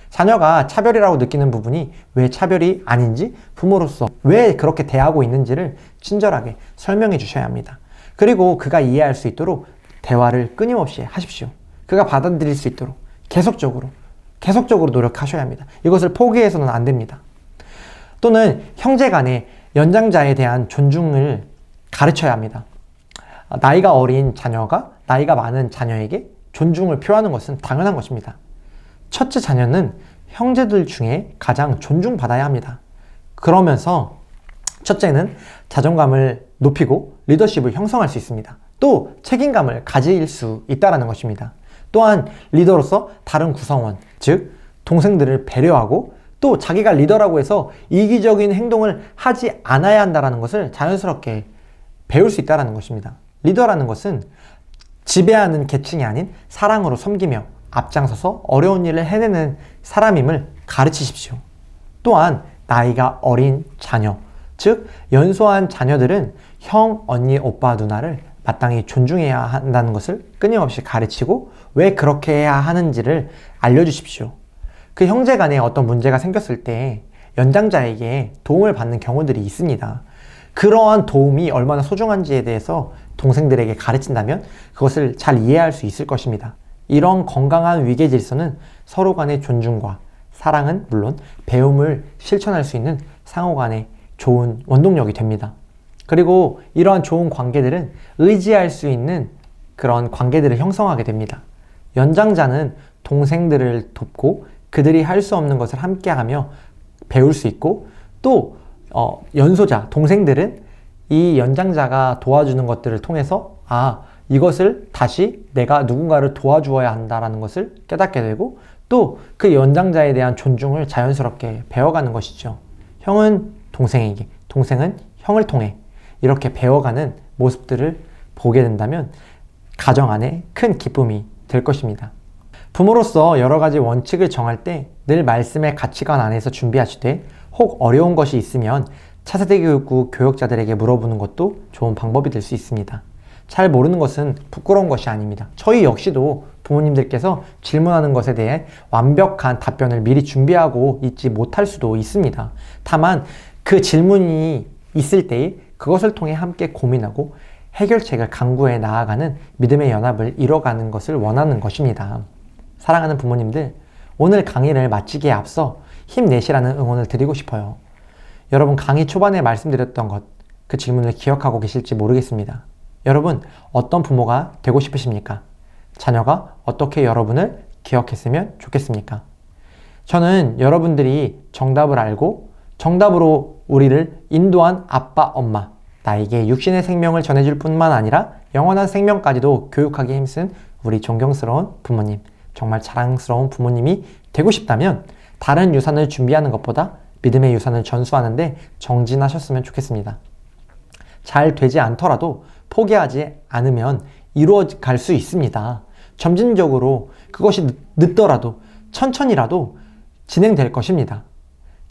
자녀가 차별이라고 느끼는 부분이 왜 차별이 아닌지 부모로서 왜 그렇게 대하고 있는지를 친절하게 설명해 주셔야 합니다. 그리고 그가 이해할 수 있도록 대화를 끊임없이 하십시오. 그가 받아들일 수 있도록 계속적으로 노력하셔야 합니다. 이것을 포기해서는 안 됩니다. 또는 형제 간의 연장자에 대한 존중을 가르쳐야 합니다. 나이가 어린 자녀가 나이가 많은 자녀에게 존중을 표하는 것은 당연한 것입니다. 첫째 자녀는 형제들 중에 가장 존중받아야 합니다. 그러면서 첫째는 자존감을 높이고 리더십을 형성할 수 있습니다. 또 책임감을 가질 수 있다는 것입니다. 또한 리더로서 다른 구성원, 즉 동생들을 배려하고, 또 자기가 리더라고 해서 이기적인 행동을 하지 않아야 한다는 것을 자연스럽게 배울 수 있다는 것입니다. 리더라는 것은 지배하는 계층이 아닌 사랑으로 섬기며 앞장서서 어려운 일을 해내는 사람임을 가르치십시오. 또한 나이가 어린 자녀, 즉 연소한 자녀들은 형, 언니, 오빠, 누나를 마땅히 존중해야 한다는 것을 끊임없이 가르치고 왜 그렇게 해야 하는지를 알려주십시오. 그 형제 간에 어떤 문제가 생겼을 때 연장자에게 도움을 받는 경우들이 있습니다. 그러한 도움이 얼마나 소중한지에 대해서 동생들에게 가르친다면 그것을 잘 이해할 수 있을 것입니다. 이런 건강한 위계 질서는 서로 간의 존중과 사랑은 물론 배움을 실천할 수 있는 상호 간의 좋은 원동력이 됩니다. 그리고 이러한 좋은 관계들은 의지할 수 있는 그런 관계들을 형성하게 됩니다. 연장자는 동생들을 돕고 그들이 할 수 없는 것을 함께하며 배울 수 있고, 또 연소자, 동생들은 이 연장자가 도와주는 것들을 통해서 이것을 다시 내가 누군가를 도와주어야 한다는 것을 깨닫게 되고, 또 그 연장자에 대한 존중을 자연스럽게 배워가는 것이죠. 형은 동생에게, 동생은 형을 통해 이렇게 배워가는 모습들을 보게 된다면 가정 안에 큰 기쁨이 될 것입니다. 부모로서 여러 가지 원칙을 정할 때 늘 말씀의 가치관 안에서 준비하시되 혹 어려운 것이 있으면 차세대 교육부 교역자들에게 물어보는 것도 좋은 방법이 될 수 있습니다. 잘 모르는 것은 부끄러운 것이 아닙니다. 저희 역시도 부모님들께서 질문하는 것에 대해 완벽한 답변을 미리 준비하고 있지 못할 수도 있습니다. 다만 그 질문이 있을 때에 그것을 통해 함께 고민하고 해결책을 강구해 나아가는 믿음의 연합을 이뤄가는 것을 원하는 것입니다. 사랑하는 부모님들, 오늘 강의를 마치기에 앞서 힘내시라는 응원을 드리고 싶어요. 여러분, 강의 초반에 말씀드렸던 것, 그 질문을 기억하고 계실지 모르겠습니다. 여러분, 어떤 부모가 되고 싶으십니까? 자녀가 어떻게 여러분을 기억했으면 좋겠습니까? 저는 여러분들이 정답을 알고 정답으로 우리를 인도한 아빠, 엄마, 나에게 육신의 생명을 전해줄 뿐만 아니라 영원한 생명까지도 교육하기 힘쓴 우리 존경스러운 부모님, 정말 자랑스러운 부모님이 되고 싶다면 다른 유산을 준비하는 것보다 믿음의 유산을 전수하는데 정진하셨으면 좋겠습니다. 잘 되지 않더라도 포기하지 않으면 이루어갈 수 있습니다. 점진적으로 그것이 늦더라도 천천히라도 진행될 것입니다.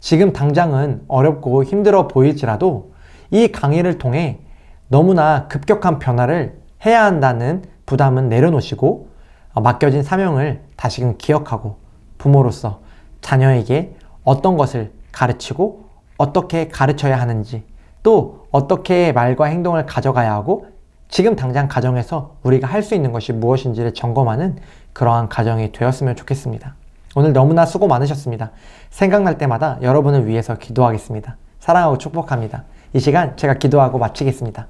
지금 당장은 어렵고 힘들어 보일지라도 이 강의를 통해 너무나 급격한 변화를 해야 한다는 부담은 내려놓으시고 맡겨진 사명을 다시금 기억하고 부모로서 자녀에게 어떤 것을 가르치고 어떻게 가르쳐야 하는지, 또 어떻게 말과 행동을 가져가야 하고 지금 당장 가정에서 우리가 할 수 있는 것이 무엇인지를 점검하는 그러한 가정이 되었으면 좋겠습니다. 오늘 너무나 수고 많으셨습니다. 생각날 때마다 여러분을 위해서 기도하겠습니다. 사랑하고 축복합니다. 이 시간 제가 기도하고 마치겠습니다.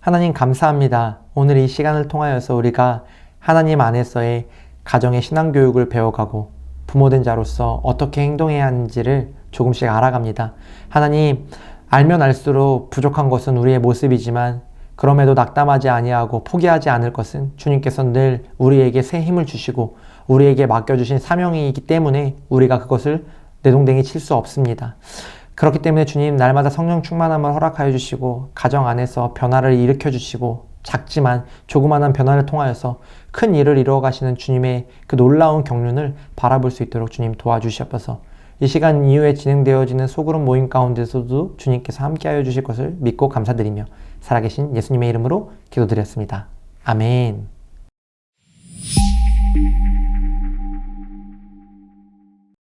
하나님, 감사합니다. 오늘 이 시간을 통하여서 우리가 하나님 안에서의 가정의 신앙교육을 배워가고 부모된 자로서 어떻게 행동해야 하는지를 조금씩 알아갑니다. 하나님, 알면 알수록 부족한 것은 우리의 모습이지만 그럼에도 낙담하지 아니하고 포기하지 않을 것은 주님께서 늘 우리에게 새 힘을 주시고 우리에게 맡겨주신 사명이기 때문에 우리가 그것을 내동댕이 칠 수 없습니다. 그렇기 때문에 주님, 날마다 성령 충만함을 허락하여 주시고 가정 안에서 변화를 일으켜 주시고 작지만 조그마한 변화를 통하여서 큰 일을 이루어 가시는 주님의 그 놀라운 경륜을 바라볼 수 있도록 주님 도와주시옵소서. 이 시간 이후에 진행되어지는 소그룹 모임 가운데서도 주님께서 함께하여 주실 것을 믿고 감사드리며 살아계신 예수님의 이름으로 기도드렸습니다. 아멘.